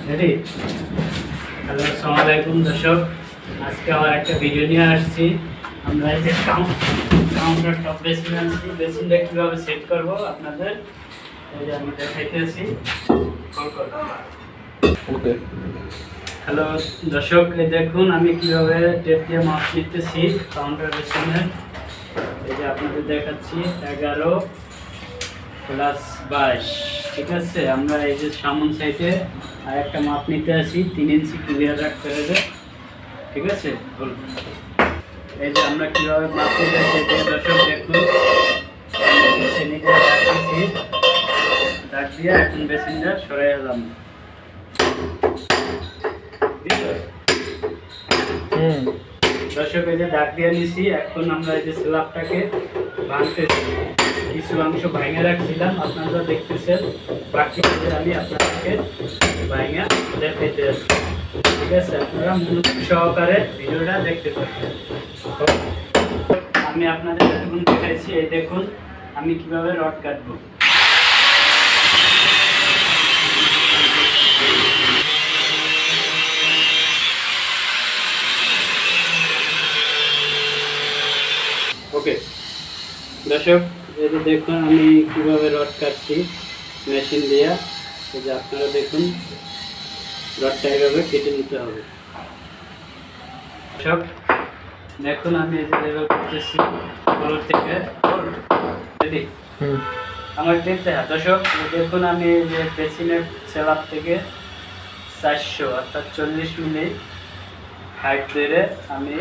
Ready? Hello, আসসালামু আলাইকুম দর্শক। আজকে আবার একটা ভিডিও নিয়ে আসছি। আমরা এই যে কাউন্টার টপ বেসিন আনছি, বেসিনটা কীভাবে সেট করব আপনাদের এই যে আমি দেখাইতেছি। ওকে। হ্যালো দর্শক, এই দেখুন আমি কীভাবে টেপ দিয়ে মাপ নিতেছি কাউন্টার বেসিনের। এই যে আপনাদের দেখাচ্ছি 11+22, ঠিক আছে। আমরা এই যে সামন সাইডে আর একটা মাপ নিতে আসি 3 ইঞ্চি ক্লিয়ার রাখতে হবে, ঠিক আছে। এই যে আমরা কীভাবে মাপ নিতে আসি দর্শক দেখুন, দাগ দিয়ে এখন বেসিনটা সরাই এলাম। দর্শক এই যে দাগ দিয়ে নিছি, এখন আমরা এই যে স্ল্যাবটাকে ভাঙতেছি। কিছু অংশ ভাঙে রাখছিলাম, আপনারা দেখতেছেন, বাকি আমি আপনাদেরকে ভাঙে দেখাইতে আসছি, ঠিক আছে। আপনারা মনোযোগ সহকারে ভিডিওটা দেখতে পাবেন। আমি আপনাদের এখন দেখাইছি, এই দেখুন আমি কিভাবে রড কাটবো। ওকে দর্শক, এই যে দেখুন আমি কিভাবে রড কাটছি মেশিন দিয়ে। এই যে আপনারা দেখুন রডটা এইভাবে কেটে নিতে হবে। দর্শক দেখুন আমি এই যে লেভেল করতেছি ফ্লোর থেকে। রেডি? আমার দেখতে দর্শক দেখুন আমি এই যে বেসিনের স্ল্যাব থেকে 400 অর্থাৎ 40 মিলি হাইট ধরে আমি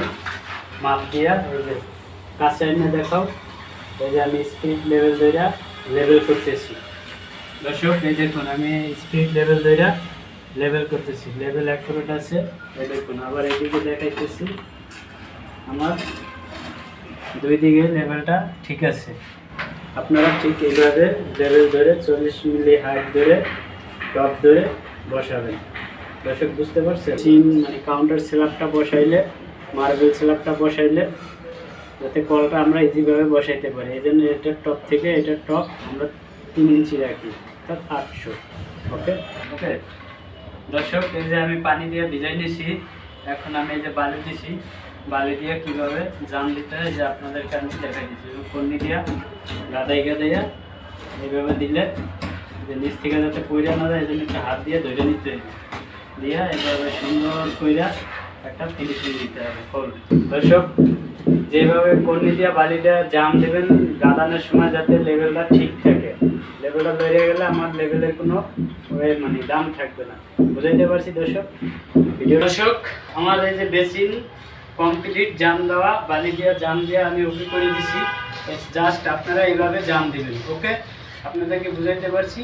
মাপ দিয়া কাছে এনে দেখাও। এই যে আমি স্পিড লেভেল ধরে লেভেল করতেছি। দর্শক এই দেখুন আমি স্পিড লেভেল ধরে লেভেল করতেছি, লেভেল অ্যাকুরেট আছে। এই দেখুন আবার এইদিকে দেখাইতেছি, আমার দুই দিকে লেভেলটা ঠিক আছে। আপনারা ঠিক এইভাবে লেভেল ধরে 40 মিলি হাইট ধরে টপ ধরে বসাবেন। দর্শক বুঝতে পারছেন? মানে কাউন্টার স্ল্যাবটা বসাইলে, মার্বেল স্ল্যাবটা বসাইলে যাতে কলটা আমরা ইজিভাবে বসাইতে পারি, এই জন্য এটার টপ থেকে এটার টপ আমরা 3 ইঞ্চি রাখি, অর্থাৎ 800। ওকে ওকে দর্শক এই যে আমি পানি দিয়ে ভিজাই নিছি, এখন আমি এই যে বালি দিছি, বালি দিয়ে কীভাবে জাম দিতে হয় যে আপনাদেরকে আমি দেখাই দিচ্ছি। কর্নি দিয়া গাদাইয়া এইভাবে দিলে যে নিচ থেকে যাতে পইরা না যায়, এই জন্য একটা হাত দিয়ে ধরে নিতে হবে, দিয়া এইভাবে সুন্দর কইরা একটা ফিনিশিং দিতে হবে ফুল। দর্শক যেভাবে কর্নি দিয়া বালিটা জাম দেবেন গাদানোর সময় যাতে লেভেলটা ঠিক থাকে, লেভেলটা বেড়ে গেলে আমার লেভেলের কোনো মানে দাম থাকবে না। বুঝাইতে পারছি দর্শক? ভিডিও দর্শক আমার এই যে বেসিন কমপ্লিট জাম দেওয়া, বালি দিয়া জাম দিয়ে আমি ওকে করে দিছি। জাস্ট আপনারা এইভাবে জাম দিবেন। ওকে আপনাদেরকে বুঝাইতে পারছি।